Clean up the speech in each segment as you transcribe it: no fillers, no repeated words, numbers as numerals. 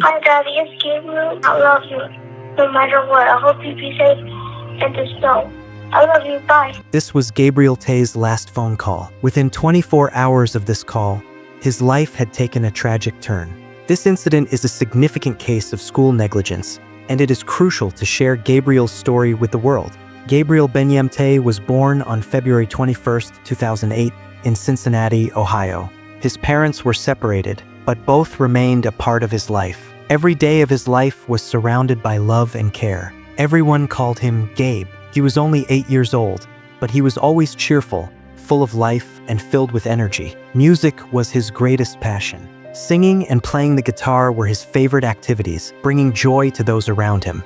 Hi, Daddy. It's Gabriel. I love you. No matter what, I hope you be safe and just know. I love you. Bye. This was Gabriel Taye's last phone call. Within 24 hours of this call, his life had taken a tragic turn. This incident is a significant case of school negligence, and it is crucial to share Gabriel's story with the world. Gabriel Benyam Taye was born on February 21, 2008, in Cincinnati, Ohio. His parents were separated, but both remained a part of his life. Every day of his life was surrounded by love and care. Everyone called him Gabe. He was only 8 years old, but he was always cheerful, full of life, and filled with energy. Music was his greatest passion. Singing and playing the guitar were his favorite activities, bringing joy to those around him.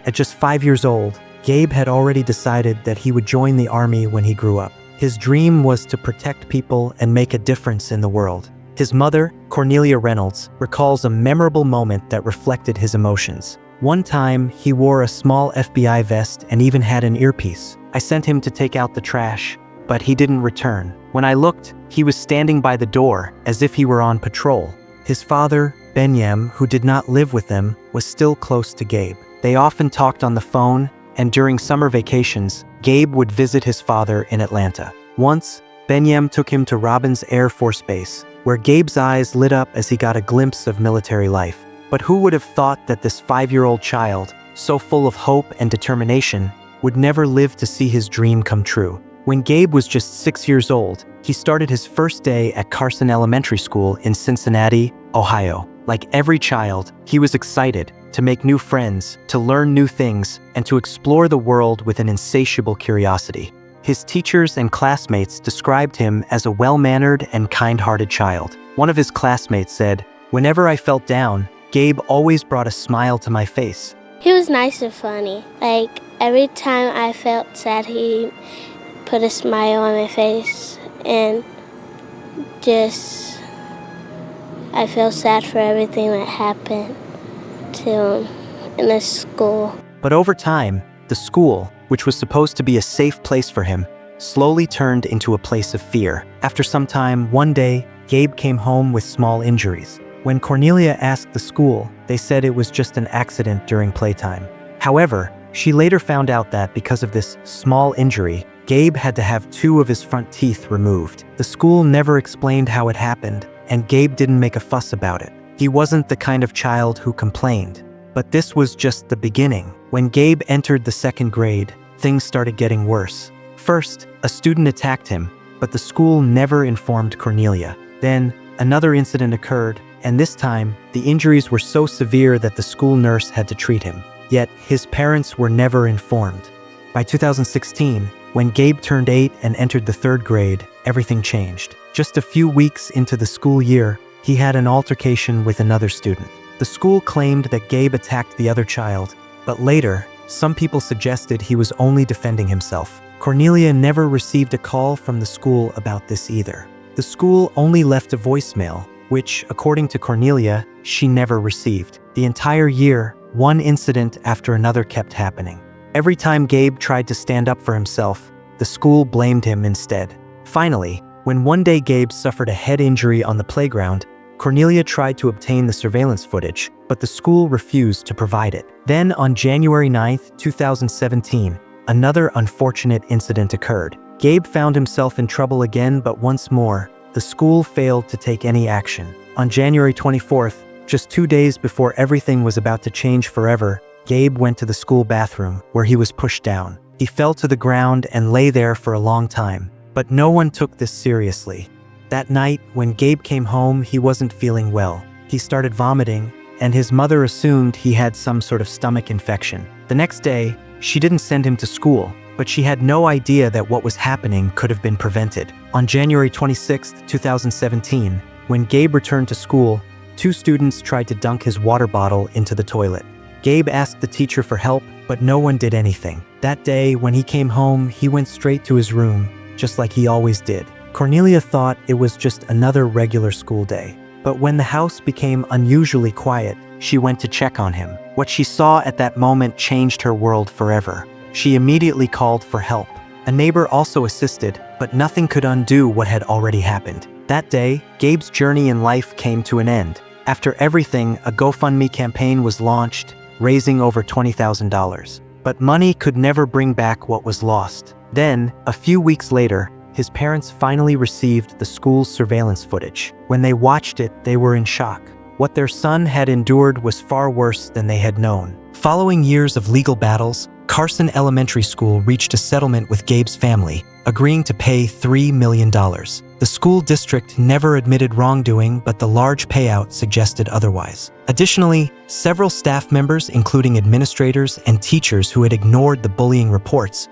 At just 5 years old, Gabe had already decided that he would join the army when he grew up. His dream was to protect people and make a difference in the world. His mother, Cornelia Reynolds, recalls a memorable moment that reflected his emotions. One time, he wore a small FBI vest and even had an earpiece. I sent him to take out the trash, but he didn't return. When I looked, he was standing by the door, as if he were on patrol. His father, Benyam, who did not live with them, was still close to Gabe. They often talked on the phone, and during summer vacations, Gabe would visit his father in Atlanta. Once, Benyam took him to Robins Air Force Base, where Gabe's eyes lit up as he got a glimpse of military life. But who would have thought that this 5-year-old child, so full of hope and determination, would never live to see his dream come true? When Gabe was just 6 years old, he started his first day at Carson Elementary School in Cincinnati, Ohio. Like every child, he was excited to make new friends, to learn new things, and to explore the world with an insatiable curiosity. His teachers and classmates described him as a well-mannered and kind-hearted child. One of his classmates said, "Whenever I felt down, Gabe always brought a smile to my face." He was nice and funny. Like, every time I felt sad, he put a smile on my face, and I feel sad for everything that happened to him in the school. But over time, the school, which was supposed to be a safe place for him, slowly turned into a place of fear. After some time, one day, Gabe came home with small injuries. When Cornelia asked the school, they said it was just an accident during playtime. However, she later found out that because of this small injury, Gabe had to have 2 of his front teeth removed. The school never explained how it happened, and Gabe didn't make a fuss about it. He wasn't the kind of child who complained. But this was just the beginning. When Gabe entered the 2nd grade, things started getting worse. First, a student attacked him, but the school never informed Cornelia. Then, another incident occurred, and this time, the injuries were so severe that the school nurse had to treat him. Yet, his parents were never informed. By 2016, when Gabe turned 8 and entered the 3rd grade, everything changed. Just a few weeks into the school year, he had an altercation with another student. The school claimed that Gabe attacked the other child, but later, some people suggested he was only defending himself. Cornelia never received a call from the school about this either. The school only left a voicemail, which, according to Cornelia, she never received. The entire year, one incident after another kept happening. Every time Gabe tried to stand up for himself, the school blamed him instead. Finally, when one day Gabe suffered a head injury on the playground, Cornelia tried to obtain the surveillance footage, but the school refused to provide it. Then on January 9, 2017, another unfortunate incident occurred. Gabe found himself in trouble again, but once more, the school failed to take any action. On January 24th, just 2 days before everything was about to change forever, Gabe went to the school bathroom, where he was pushed down. He fell to the ground and lay there for a long time, but no one took this seriously. That night, when Gabe came home, he wasn't feeling well. He started vomiting, and his mother assumed he had some sort of stomach infection. The next day, she didn't send him to school, but she had no idea that what was happening could have been prevented. On January 26, 2017, when Gabe returned to school, 2 students tried to dunk his water bottle into the toilet. Gabe asked the teacher for help, but no one did anything. That day, when he came home, he went straight to his room, just like he always did. Cornelia thought it was just another regular school day. But when the house became unusually quiet, she went to check on him. What she saw at that moment changed her world forever. She immediately called for help. A neighbor also assisted, but nothing could undo what had already happened. That day, Gabe's journey in life came to an end. After everything, a GoFundMe campaign was launched, raising over $20,000. But money could never bring back what was lost. Then, a few weeks later, his parents finally received the school's surveillance footage. When they watched it, they were in shock. What their son had endured was far worse than they had known. Following years of legal battles, Carson Elementary School reached a settlement with Gabe's family, agreeing to pay $3 million. The school district never admitted wrongdoing, but the large payout suggested otherwise. Additionally, several staff members, including administrators and teachers who had ignored the bullying reports,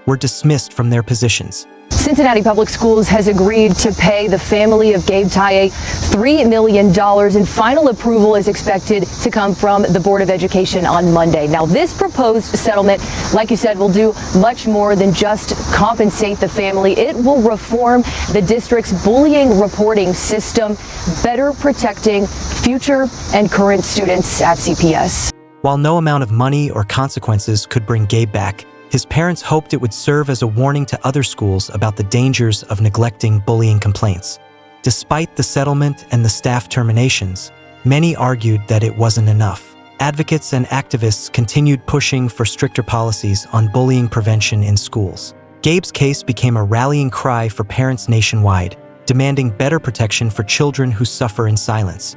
were dismissed from their positions. Cincinnati Public Schools has agreed to pay the family of Gabe Taye $3 million, and final approval is expected to come from the Board of Education on Monday. Now, this proposed settlement, like you said, will do much more than just compensate the family. It will reform the district's bullying reporting system, better protecting future and current students at CPS. While no amount of money or consequences could bring Gabe back, his parents hoped it would serve as a warning to other schools about the dangers of neglecting bullying complaints. Despite the settlement and the staff terminations, many argued that it wasn't enough. Advocates and activists continued pushing for stricter policies on bullying prevention in schools. Gabe's case became a rallying cry for parents nationwide, demanding better protection for children who suffer in silence.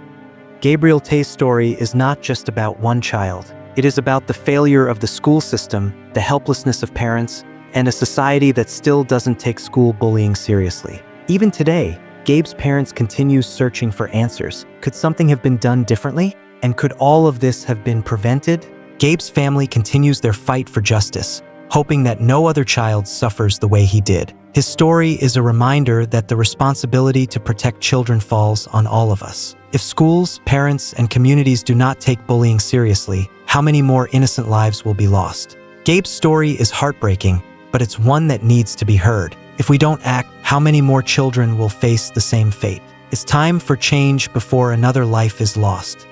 Gabriel Taye's story is not just about one child. It is about the failure of the school system, the helplessness of parents, and a society that still doesn't take school bullying seriously. Even today, Gabe's parents continue searching for answers. Could something have been done differently? And could all of this have been prevented? Gabe's family continues their fight for justice, hoping that no other child suffers the way he did. His story is a reminder that the responsibility to protect children falls on all of us. If schools, parents, and communities do not take bullying seriously, how many more innocent lives will be lost? Gabe's story is heartbreaking, but it's one that needs to be heard. If we don't act, how many more children will face the same fate? It's time for change before another life is lost.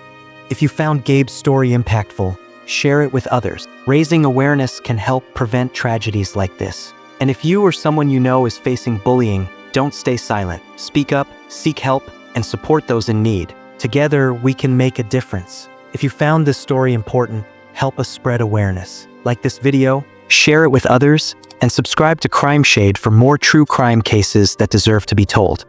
If you found Gabe's story impactful, share it with others. Raising awareness can help prevent tragedies like this. And if you or someone you know is facing bullying, don't stay silent. Speak up, seek help, and support those in need. Together, we can make a difference. If you found this story important, help us spread awareness. Like this video, share it with others, and subscribe to Crime Shade for more true crime cases that deserve to be told.